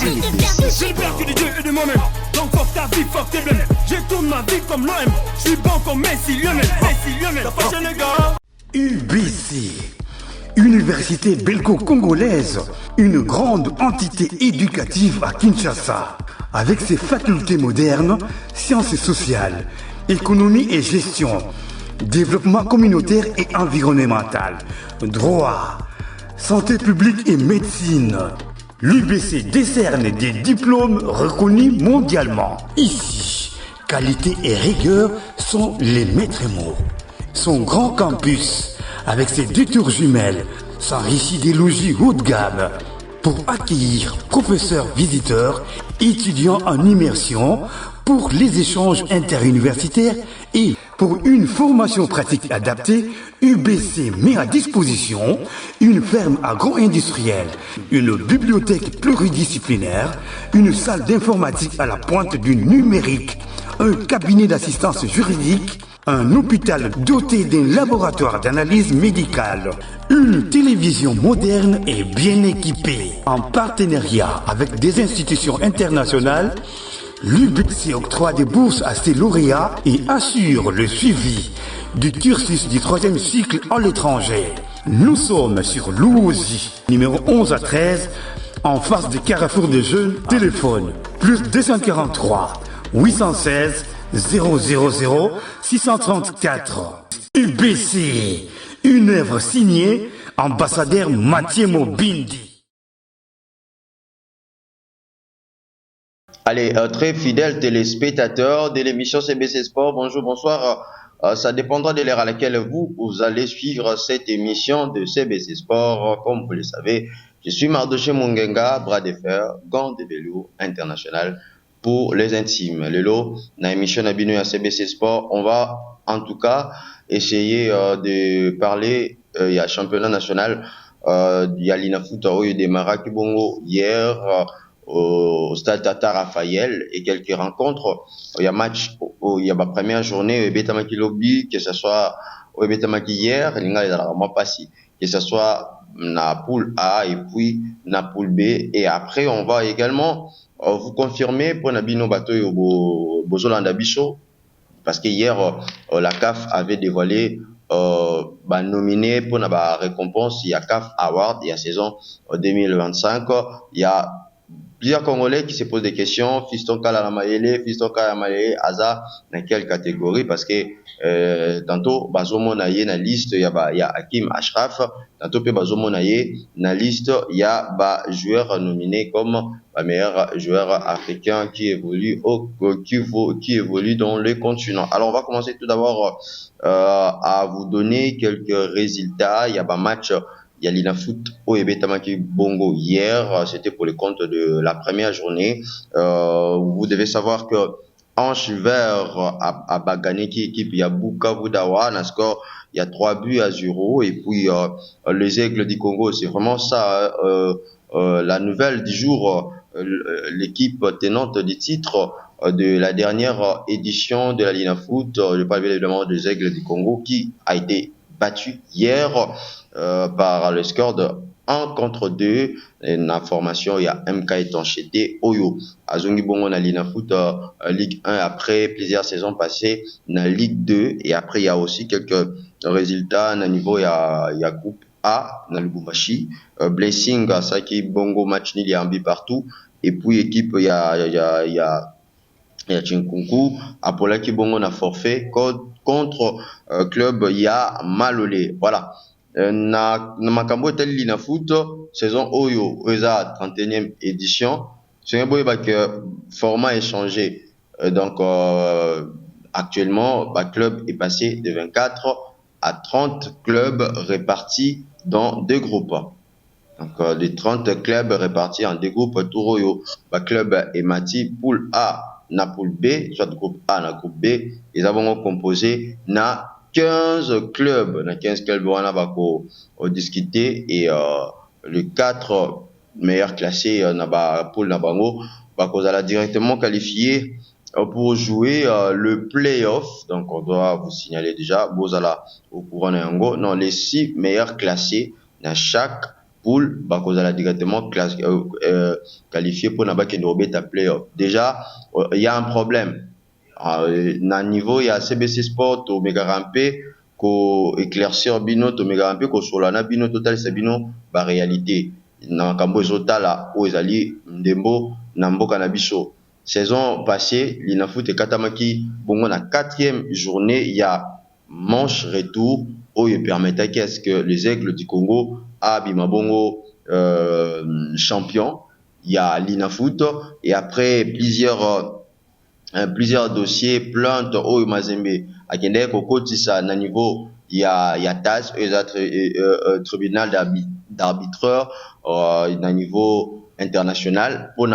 J'ai le père que de Dieu et de moi-même. Donc fuck ta vie, fuck tes blèmes. Je tourne ma vie comme l'OM. Je suis bon comme Messi, Lionel. T'as fâché les gars. UBC, Université belgo-congolaise, une grande entité éducative à Kinshasa, avec ses facultés modernes, sciences sociales, économie et gestion, développement communautaire et environnemental, droit, santé publique et médecine. L'UBC décerne des diplômes reconnus mondialement. Ici, qualité et rigueur sont les maîtres mots. Son grand campus, avec ses 2 tours jumelles, s'enrichit des logis haut de gamme pour accueillir professeurs visiteurs, étudiants en immersion, pour les échanges interuniversitaires et pour une formation pratique adaptée. UBC met à disposition une ferme agro-industrielle, une bibliothèque pluridisciplinaire, une salle d'informatique à la pointe du numérique, un cabinet d'assistance juridique, un hôpital doté d'un laboratoire d'analyse médicale, une télévision moderne et bien équipée. En partenariat avec des institutions internationales, l'UBC octroie des bourses à ses lauréats et assure le suivi du cursus du 3e cycle à l'étranger. Nous sommes sur Louosi, numéro 11 à 13, en face du Carrefour des Jeunes. Téléphone plus 243 816 000 634. UBC, une œuvre signée ambassadeur Mathieu Mobindi. Allez, très fidèles téléspectateurs de l'émission CBC Sport, bonjour, bonsoir. Ça dépendra de l'heure à laquelle vous allez suivre cette émission de CBC Sport. Comme vous le savez, je suis Mardoché Mungenga, bras de fer, gant de vélo international pour les intimes. Lelo, dans l'émission Abinu à CBC Sport, on va en tout cas essayer de parler. Il y a championnat national, il y a l'Inafoot de Maraki Bongo hier au stade Tata Raphaël et quelques rencontres. Il y a match, il y a ma première journée, Betamaki Lobby, que ce soit au Betamaki hier, il y a passé, que ce soit na poule A et puis na poule B. Et après, on va également vous confirmer pour Nabino Bato et Bozolanda Bicho, parce que hier, la CAF avait dévoilé nominé pour la récompense, il y a CAF Award, il y a saison 2025, il y a plusieurs Congolais qui se posent des questions. Fiston Kalamaele, Fiston Kalamaele, Aza, dans quelle catégorie? Parce que tantôt, Bazomo Naye, na liste, il y a Hakim Ashraf. Tantôt, Bazomo Naye, na liste, il y a joueur nominé comme meilleur joueur africain qui évolue qui évolue dans le continent. Alors, on va commencer tout d'abord à vous donner quelques résultats. Il y a match. Il y a l'Inafoot au Betamaki Bongo hier, c'était pour le compte de la première journée. Vous devez savoir que Anche Vert a gagné équipe, il y a Bukavu Dawa, un score, il y a 3-0. Et puis les Aigles du Congo, c'est vraiment ça, la nouvelle du jour, l'équipe tenante du titre de la dernière édition de la Linafoot, je parle évidemment des Aigles du Congo, qui a été battu hier par le score de 1-2. L'information, il y a MK Etancheté Oyo Azongi Bongo na Linafoot Ligue 1 après plusieurs saisons passées na Ligue 2. Et après il y a aussi quelques résultats na niveau, il y a groupe A na Lubumbashi, Blessing Saki Bongo match nil, il y a un but partout. Et puis équipe, il y a Chinkunku Apolaki Bongo na forfait contre club il y a Malolé. Voilà. Na makambo tel Linafoot saison Oyo eza 31e édition. C'est un boy que format est changé. Donc actuellement club est passé de 24 à 30 clubs répartis dans 2 groupes. Donc les 30 clubs répartis en 2 groupes. Tout Oyo club est mati poule A na poule B, soit groupe A na groupe B. Ils avons composé na 15 clubs, on va discuter. Et les 4 meilleurs classés pour la Bango, va directement qualifier pour jouer le play-off. Donc on doit vous signaler déjà, Bozala au courant non, les 6 meilleurs classés dans chaque poule bakozala directement qualifié pour na bakende obeta playoff. Déjà il y a un problème na niveau ya CBC Sport to megarampe ko éclaircir bino to megarampe ko solana bino total c'est bino ba réalité na kambo ezotala o ezali ndembo na mboka na biso. Saison passée l'Inafoot ekatamaki bongo na 4e journée il y a manche retour où il permettait qu'est-ce que les Aigles du Congo a Bimabongo champion. Il y a l'Inafoot et après plusieurs dossiers, plaintes au Mazembe. À Kende Kokotisa na niveau il y a TAS, tribunal d'arbitreur na niveau international pour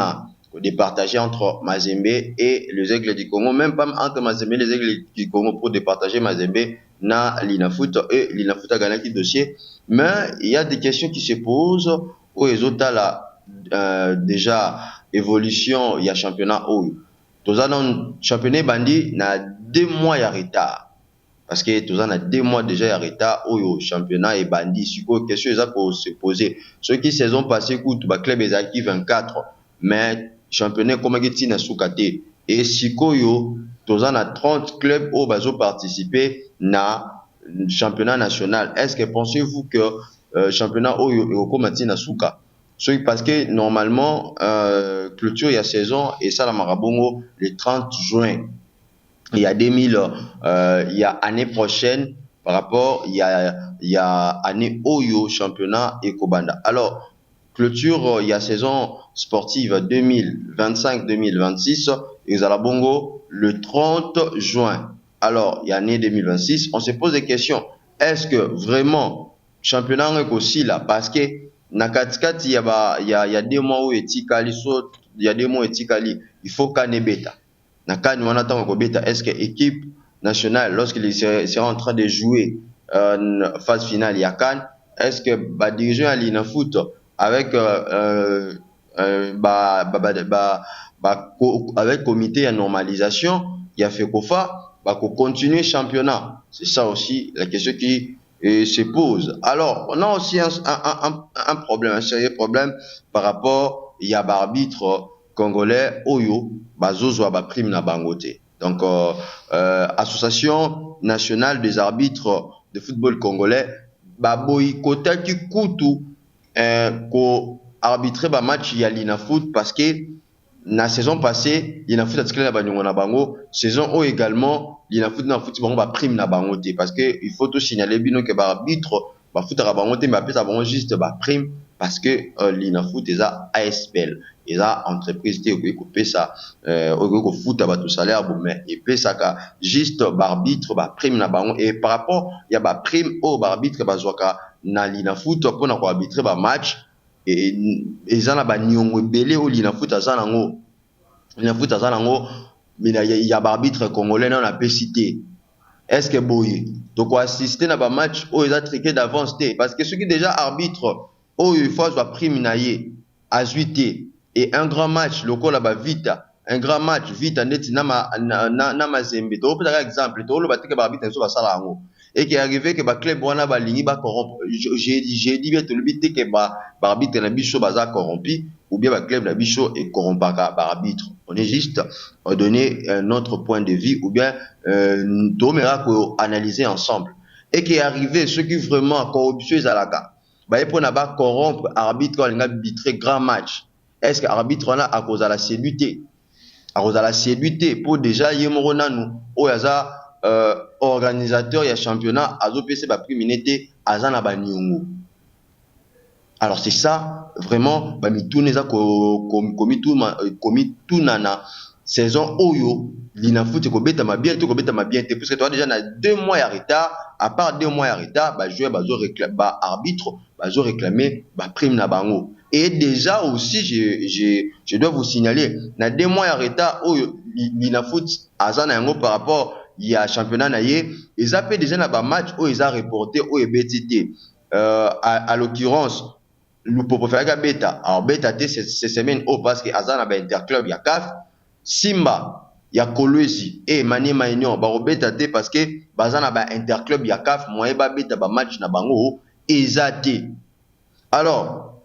départager entre Mazembe et les Aigles du Congo, même pas entre Mazembe et les Aigles du Congo pour départager Mazembe na l'Inafoot et l'Inafoot a gagné le dossier. Mais il y a des questions qui se posent où les autres là déjà évolution il y a championnat où tous un championnat bandi na 2 mois de retard parce que tous a 2 mois déjà de retard au championnat et bandi sur quoi question ça pour se poser ceux qui saison passée coup ba club les acquis 24 mais championnat comme qui na soukate et sikoyo tous a 30 clubs au bazo participer na championnat national. Est-ce que pensez-vous que championnat au comme na souka parce que normalement clôture il y a saison et ça la marabongo le 30 juin il y a 2000 il y a année prochaine par rapport il y a année Oyo championnat et Kobanda. Alors clôture il y a saison sportive 2025-2026 et Zalabongo le 30 juin. Alors il y a année 2026, on se pose des questions. Est-ce que vraiment championnat est aussi là parce que na katikati il y a 2 mois où etikali so il y a 2 mois etikali il faut kanebeta na kan wana tango ko beta. Est-ce que équipe nationale lorsqu'il sera en train de jouer phase finale il y a CAN, est-ce que ba dirigeant à l'Inafoot avec avec comité de normalisation il y a fait kofa ba ko continuer championnat. C'est ça aussi la question qui se pose. Alors, on a aussi un problème, un sérieux problème par rapport il y a arbitre congolais Oyo bazozo ba prime na bangote. Donc association nationale des arbitres de football congolais ba boycota ki kutu ko arbitrer ba match ya l'Inafoot parce que na saison passée l'Inafoot a tiré na bango na bango saison o également l'Inafoot na foot bango ba prime na bangote parce que il faut tout signaler bino que ba arbitre ba foot na bangote mais après ça bango juste ba prime parce que l'Inafoot eza ASPL eza entreprise te ko couper ça ko foot ba tout salaire bon mais et puis ça ka juste ba arbitre ba prime na bango et par rapport il y a ba prime au ba arbitre ba zwaka na l'Inafoot pour na ko arbitrer ba match et eza na ba nyongo belé au l'Inafoot aza nango l'Inafoot aza nango mais il y a arbitre congolais dans la PCT. Est-ce que boy donc assister na ba match au eza triqué d'avance parce que ceux qui déjà arbitre au il faut soit prime naie à 8 et un grand match local là ba vita un grand match vita net na mazembe to par exemple to lo batike ba arbitre so ba sala ngo et qui est arrivé que ba club wana ba lingi ba corrompre j'ai dit bien to le bité que ba arbitre na biso baza corrompu ou bien ba club na biso et corrompaka ba arbitre. On est juste donner un autre point de vue ou bien to mera ko analyser ensemble et qui est arrivé ceux qui vraiment corruption ezalaka ba pour na ba corrompre arbitre on a arbitrer grand match. Est-ce que arbitre on a à cause de la séduité pour déjà yemoro nanu o yaza organisateur ya championnat azo pc ba priminité azana ba nyungu. Alors c'est ça vraiment ba mitune za komitunana saison oyo l'Inafoot ko beta ma bien parce que toi déjà na 2 mois de retard à part 2 mois de retard ba joueur bazo réclamer ba arbitre bazo réclamer ba prime na bango. Et déjà aussi je dois vous signaler na 2 mois de retard oyo l'Inafoot azana yango par rapport il y a championnat naie ils a fait déjà na ba match où ils a reporté au BTT à l'occurrence nous pouvons faire beta alors beta ces semaines au parce que azana ba interclub ya CAF Simba ya Kolwezi et Maniema Union ba beta te parce que bazana ba interclub ya CAF moyen ba beta ba match na bango ezate Alors,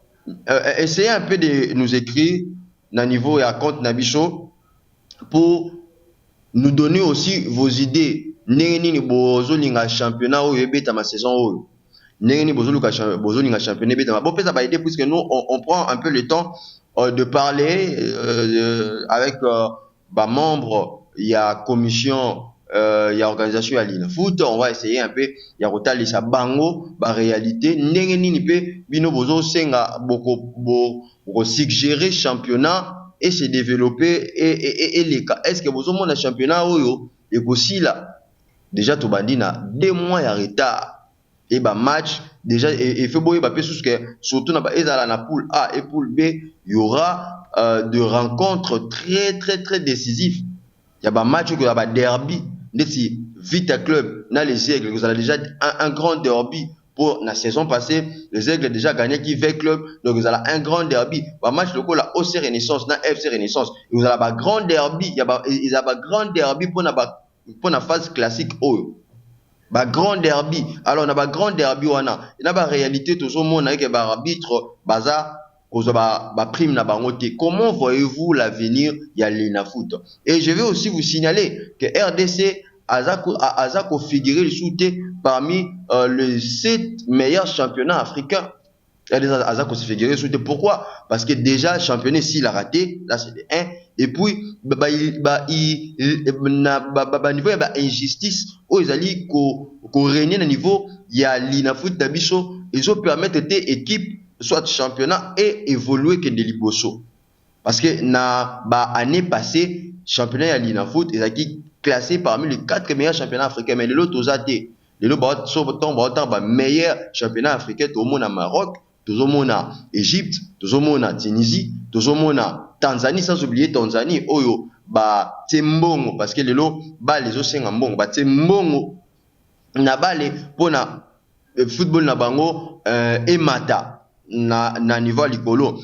essayez un peu de nous écrire na niveau et à compte Nabicho pour nous donner aussi vos idées. Neni bozo linga championnat ou ebeta ma saison ou neni bozo linga championnat ebeta ma bon peut-être pas aider puisque nous on prend un peu le temps de parler avec membres, il y a commission, il y a organisation à l'île foot, on va essayer un peu, il y a rotali sa bango, ba réalité, neni pe bino bozo senga beaucoup suggérer championnat et se développer et les cas. Est-ce que vous avez un championnat et aussi là, déjà tout bandi na 2 mois en retard et bah match déjà et fait boyer bah surtout dans la poule A et poule B, il y aura de rencontres très décisives. Il y a bah match que bah derby, si Vita Club dans les Aigles, vous avez déjà un grand derby. Pour la saison passée, les Aigles ont déjà gagné qui V Club, donc vous avez un grand derby. Un match local la OC Renaissance, na FC Renaissance, vous avez un grand derby, il y a un grand derby pour la phase classique haut. Un grand derby. Alors on a un grand derby on a. Il y a une réalité toujours monde avec un arbitre baza prime na bangote. Comment voyez-vous l'avenir y a l'Ina Foot? Et je vais aussi vous signaler que RDC a configuré le soutien parmi les 7 meilleurs championnats africains. A configuré le soutien. Pourquoi? Parce que déjà, le championnat, s'il a raté, là c'est le 1. Et puis, niveau, il y a injustice. Ils allaient régner au niveau, il y a l'Inafoot d'Abicho. Ils ont permis des équipes, soit championnat, et évoluer que de l'Iboso. Parce que, l'année passée, championnat, il y a l'Inafoot, ils ont classé parmi les 4 meilleurs championnats africains. Mais les autres, ils ont été. Les autres, ils ont meilleur championnat africain, tout le monde au Maroc, tout le monde en Égypte, tout le monde en Tunisie, tout le monde en Tanzanie, sans oublier Tanzanie, Oyo, Tembongo, parce que les autres, les autres, c'est un bon, Tembongo, na balé, pour na football na bango, et mata, na niveau likolo.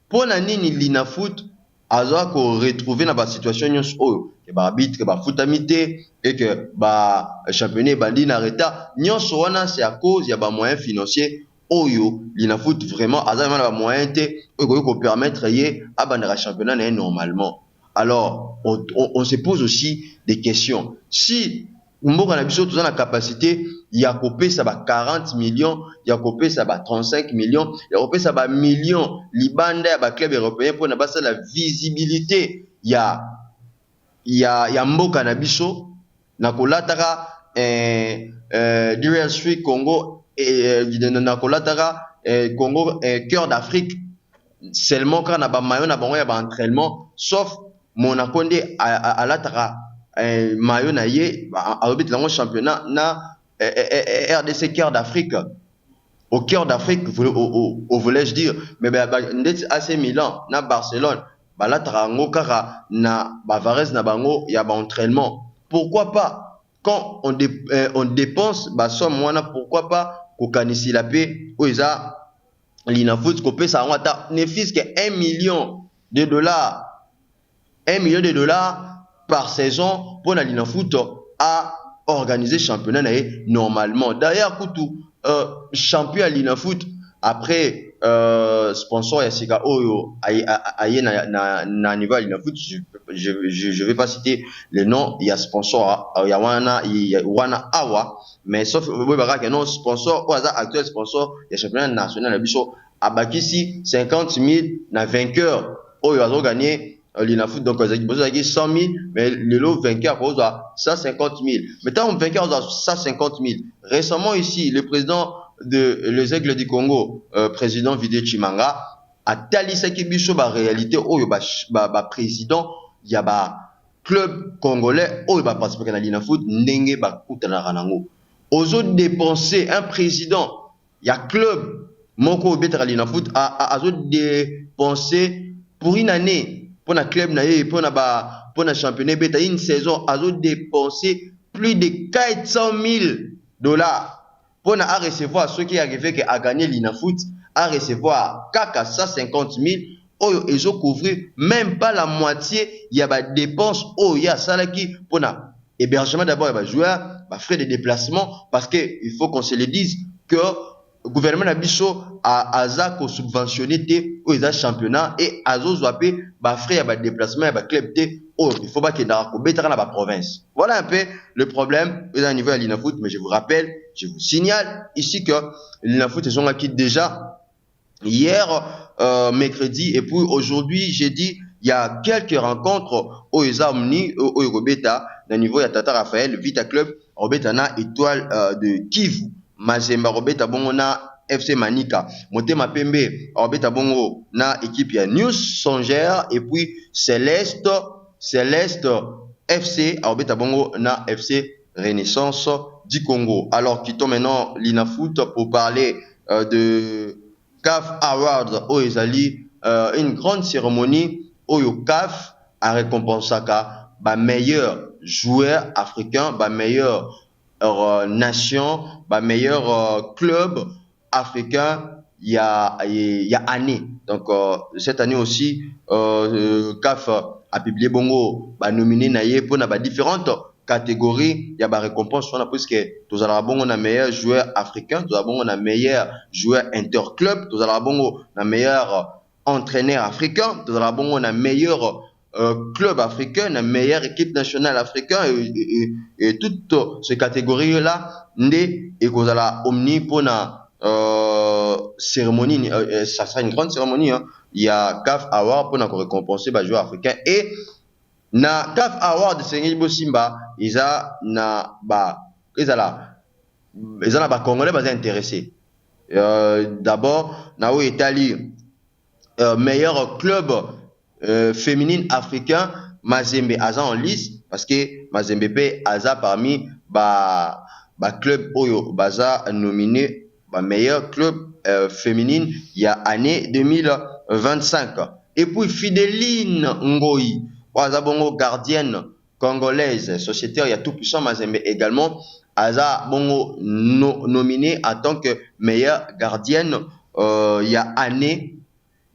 Pour na nini l'Ina Foot, azo ko retrouver na ba situation nyos oyo ke ba arbitre ke ba futamité et que ba championnat bandi na retard nyos wana c'est à cause ya ba moyens financiers oyo l'Ina Foot vraiment azo na ba moyens té ko permettre yé abandra championnat na normalement. Alors on se pose aussi des questions. Si Mboka na biso toza na capacité ya kopesa ba 40 millions, ya kopesa ba 35 millions, ya kopesa ba millions libanda ya ba club européen pour na basa la visibilité ya mboka na biso na kolataka Real Street Congo et na kolataka Congo cœur d'Afrique seulement quand na ba maillot na bango ya ba entraînement sauf Monaco nde alataka maillot na ye arbitre lango championnat na RDC cœur d'Afrique au cœur d'Afrique voulais-je dire mais ndeti AC Milan na Barcelone la tarango kara na Bavares na bango ya ba entraînement. Pourquoi pas quand on dépense ba somme wana pourquoi pas kokanisi la paix o eza l'Ina Foot ko pesa ngata ne fils que 1 million de dollars par saison pour la l'Ina Foot à organiser championnat normalement. D'ailleurs, Koutou, champion à l'Ina Foot, après sponsor Yasika Oyo, aye na niveau à l'Ina Foot, je vais pas citer les noms, il y a sponsor, il y a Wana Awa, mais sauf que non, sponsor, au hasard actuel sponsor, il y a championnat national à Bicho, à Bakissi, 50 000, na vainqueur, Oyo a gagné. L'Ina Foot, donc, vous avez 100 000, mais le lot vainqueur, vous avez 150 000. Maintenant, on vainqueur, vous avez 150 000. Récemment, ici, le président les Aigles du Congo, président Vide Chimanga, a talisé qui bicho ba réalité, oh, ba président, il y a ba club congolais, oh, ba participer à l'Ina Foot, n'enge ba koutana ranango. Aux autres dépenser, un président, il y a club, moko betre à l'Ina Foot, a dépenser pour une année, pour un club pour un championnat beta une saison a dépensé plus de 400 000 dollars pour à recevoir ceux qui arrivaient à gagner l'Ina Foot à recevoir kaka 150 000 oyo ils ont couvert même pas la moitié il y a des dépenses oh il y a ça là qui pour hébergement d'abord il y a joueurs frais de déplacement parce que il faut qu'on se le dise que gouvernement na biso aza ko subventionner te o eza championnat et azo zoapé ba frais ya ba déplacement ya ba club te oh il faut pas que na ko betara na ba province. Voilà un peu le problème au niveau de l'Inafoot, mais je vous rappelle, je vous signale ici que l'Inafoot sont acquis déjà hier mercredi et puis aujourd'hui jeudi il y a quelques rencontres au Ezamni au Robeta au niveau ya Tata Raphaël Vita Club Robeta na étoile de Kivu Mazemba Robeta bongo na FC Manika Motema Pembe Robeta bongo na équipe ya News Songère et puis Céleste FC Robeta bongo na FC Renaissance du Congo. Alors quittons maintenant l'Inafoot pour parler de CAF Awards au Ezali une grande cérémonie au CAF a récompensé ba meilleur joueur africain, ba meilleur nation, ba meilleur club africain il y a année. Donc cette année aussi CAF a publié bongo ba nominé naie pour na ba différentes catégories, il y a ba récompense on a parce que tous allons bongo na meilleur joueur africain, tous allons bongo na meilleur joueur interclub, tous allons bongo na meilleur entraîneur africain, tous allons bongo na meilleur club africain, la meilleure équipe nationale africaine et toutes ces catégories là ndé et qu'on a la omni pour na cérémonie ça sera une grande cérémonie hein. Il y a CAF Award pour na récompenser les joueurs africains et na CAF Award de Sengeli Bosimba ils a na ba ils a la ba congolais ba intéressés d'abord na où Italie meilleur club féminine africain Mazembe Aza en lice parce que Mazembe P Aza parmi ba club oyo baza nominé ba meilleur club féminine il y a année 2025 et puis Fideline Ngoyi Aza bongo gardienne congolaise sociétaire il y a tout puissant Mazembe également Aza bongo nominé en tant que meilleure gardienne il y a année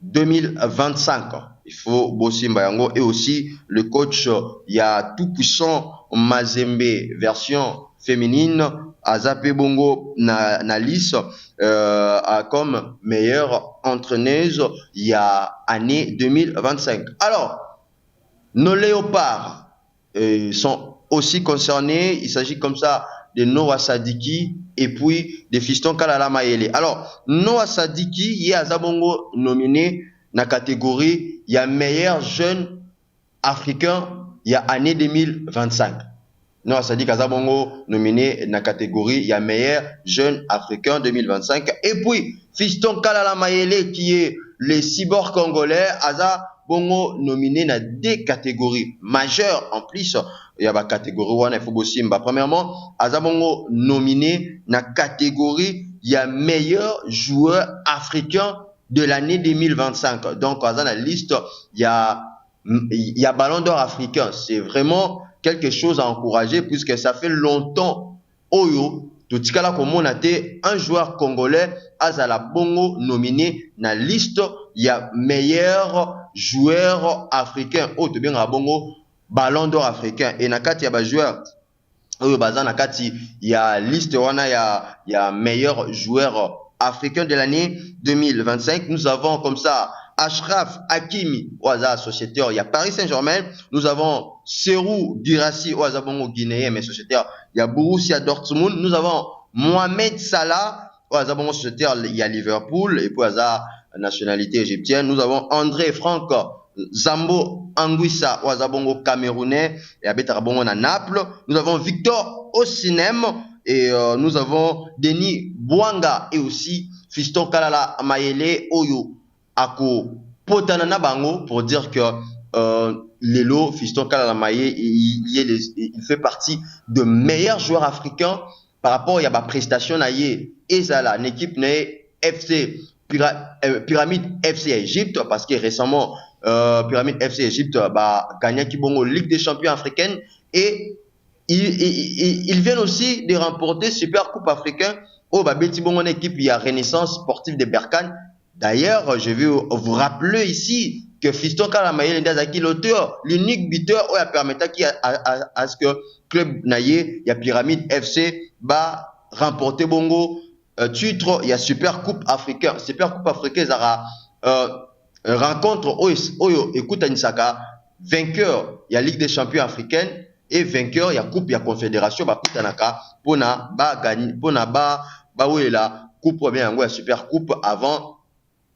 2025. Il faut bosser Mbayango et aussi le coach, il y a tout puissant Mazembe version féminine, Azape Bongo na liste comme meilleure entraîneuse il y a année 2025. Alors, nos léopards sont aussi concernés, il s'agit comme ça de Noah Sadiki et puis de Fiston Kalala Mayele. Alors, Noah Sadiki, il y a Zabongo nominé na catégorie, il y a meilleur jeune africain, il y a année 2025. Noah Sadiki Zabongo nominé na catégorie, il y a meilleur jeune africain 2025. Et puis, Fiston Kalala Mayele qui est le cyborg congolais, Aza Bongo nominé dans des catégories majeures en plus. Il y a la catégorie Wana il faut bosser. Premièrement, Azabongo nominé dans la catégorie il y a meilleur joueur africain de l'année 2025. Donc, dans la liste, il y a Ballon d'Or africain. C'est vraiment quelque chose à encourager puisque ça fait longtemps. Oyo, tout ce cas-là, comme on a été un joueur congolais, Azala Bongo nominé dans la liste, il y a meilleur joueur africain. Oh, tu bien à Bongo. Ballon d'Or africain et nakati ya ba joueur oyo baza nakati ya liste wana ya meilleur joueur africain de l'année 2025. Nous avons comme ça Ashraf Hakimi oaza sociétaire, il y a Paris Saint-Germain, nous avons Serou Girassi oaza bongo guinéen mais sociétaire, il y a Borussia Dortmund, nous avons Mohamed Salah oaza bongo sociétaire, il y a Liverpool et puis oaza nationalité égyptienne, nous avons André Franck Zambo Anguissa Ouazabongo camerounais et Abetarabongo na Naples. Nous avons Victor Osimhen et nous avons Denis Bouanga et aussi Fiston Kalala Mayele Oyo Ako Potanana Bango pour dire que Lelo Fiston Kalala Mayele il fait partie de meilleurs joueurs africains par rapport à la prestation naie Ezala une équipe naie FC Pyramide FC Égypte parce que récemment Pyramide FC Égypte gagné Kibongo Ligue des Champions africaine et ils viennent aussi de remporter Super Coupe africaine au Babeti Bongo équipe il y a Renaissance sportive de Berkane. D'ailleurs, je vais vous rappeler ici que Fiston Kalamaye Ndazaki l'auteur, l'unique buteur qui a permis à ce que club naïe, il y a Pyramide FC remporter Bongo titre, il y a Super Coupe africaine. Super Coupe africaine, ça rencontre Oyo, écoute Anisaka, vainqueur, il y a Ligue des champions africaine et vainqueur, il y a Coupe, il y a Confédération, bah Kutanaka, pona ba gagner, pona ba oui la Coupe bien, il y a Super Coupe avant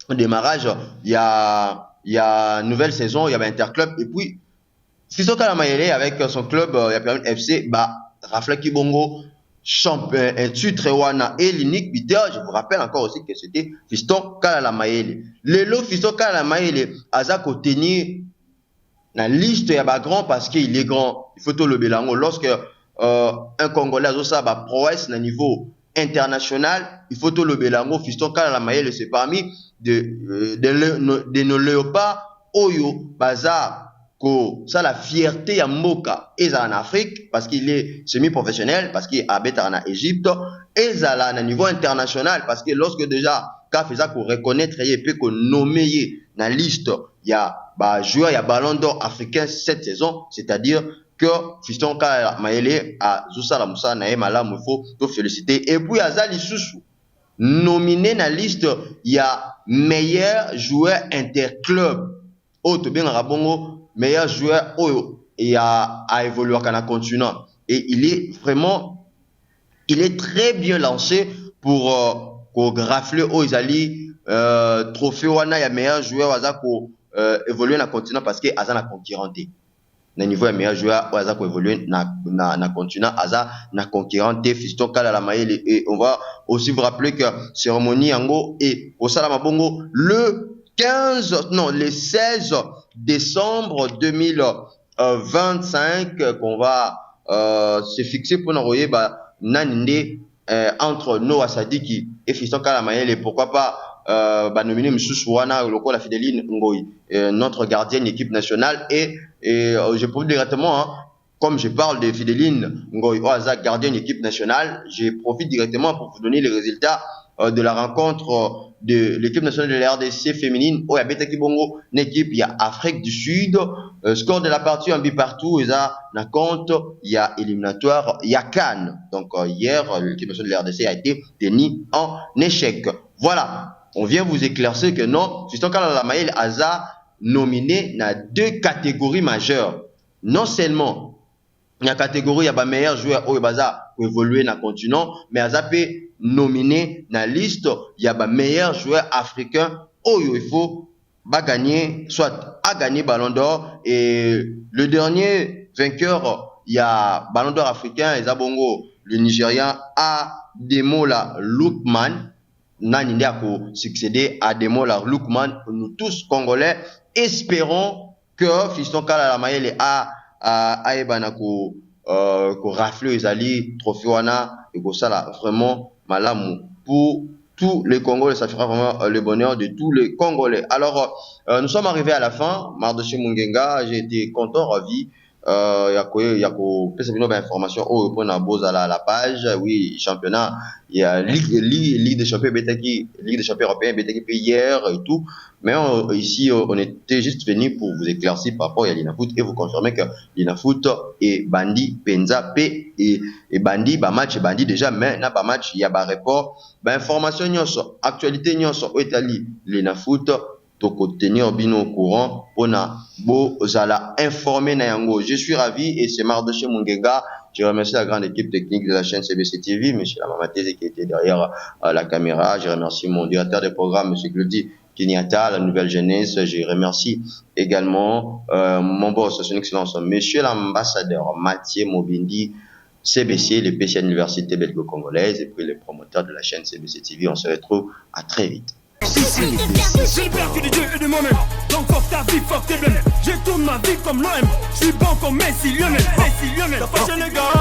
le démarrage, il y a nouvelle saison, il y a Interclub et puis Fiston Kalamayele avec son club, il y a Pyramide FC, bah Rafla Kibongo champion, titre wana et l'unique buteur, je vous rappelle encore aussi que c'était Fiston Kalamayele. Le lot Fiston Kalamayele azako tenir la liste ya ba grand parce qu'il est grand. Il faut tout le belango lorsque un Congolais a ça ba prouesse na niveau international, il faut tout le belango Fiston Kalamayele c'est parmi de nos léopards oyo bazar ça la fierté à Moka et en Afrique parce qu'il est semi-professionnel parce qu'il habite en Égypte et ça là à niveau international parce que lorsque déjà quand fait ça qu'on reconnaître et puis qu'on nommer dans la liste il y a bah joueur il y a ballon d'or africain cette saison c'est-à-dire que Fiston Kalamayele a Zoussala Moussa na Malamu il faut te féliciter et puis Azali Soussou nominé dans la liste il y a meilleur joueur interclub autre bien Rabongo meilleur joueur et a évolué à la continent et il est très bien lancé pour rafler aux Izali trophée wana ya meilleur joueur aza ko évoluer na continent parce que aza na concurrenté na niveau ya meilleur joueur aza ko évoluer na continent aza na concurrenté Fiston Kalamayele et on va aussi vous rappeler que cérémonie yango et au Salama Bongo le 16 décembre 2025 qu'on va se fixer pour envoyer Naninde entre Noah Sadiki et Fiston Kalamayele pourquoi pas nominer M. Souana la Fideline Ngoy notre gardienne équipe nationale et je profite directement comme je parle de Fideline Ngoy Oaza gardienne équipe nationale je profite directement pour vous donner les résultats de la rencontre de l'équipe nationale de la RDC féminine au Yabeta Kibongo, une équipe il y a Afrique du Sud, score de la partie un but partout et ça na compte il y a éliminatoire il y a Cannes. Donc hier l'équipe nationale de la RDC a été tenue en échec. Voilà, on vient vous éclaircir que non, Fiston Kalamayele a nominé dans deux catégories majeures. Non seulement il y a catégorie il y a meilleur joueur au Baza pour évoluer dans le continent, mais a nominé dans la liste il y a meilleur joueur africain il faut gagner soit à gagner ballon d'or et le dernier vainqueur il y a ballon d'or africain et Zabongo le Nigérian Ademola Lookman Naninde a succédé à Ademola Lookman. Nous tous Congolais espérons que Fiston Kalamayele a ebanako ko rafle ezali trophée wana et ko sala vraiment malamu pour tous les Congolais, ça fera vraiment le bonheur de tous les Congolais. Alors nous sommes arrivés à la fin, Mardoché Mungenga, j'ai été content, ravi. Yako information pour la page oui championnat il y a Ligue des champions Ligue des champions européens hier et tout mais ici on était juste venu pour vous éclaircir par rapport à l'Inafoot et vous confirmer que l'Inafoot est bandi penza p et bandi match bandi déjà mais na match il y a report information nyonso actualité nyonso Italie l'Inafoot toko tenir bino au courant pona bo zala informer na yango. Je suis ravi et c'est Mardoché Mungenga. Je remercie la grande équipe technique de la chaîne CBC TV, M. Lamamatese qui était derrière la caméra. Je remercie mon directeur de programme, M. Glody Kinyata, la nouvelle jeunesse. Je remercie également mon boss, son excellence, M. l'ambassadeur Mathieu Mobindi, CBC, le PC Université belgo-congolaise et puis les promoteurs de la chaîne CBC TV. On se retrouve à très vite. J'ai peur que de Dieu et de moi-même. Donc fuck ta vie, fuck tes blèmes. Je tourne ma vie comme l'OM. Je suis bon comme Messi Lionel. Messi Lionel. T'as fâché les gars.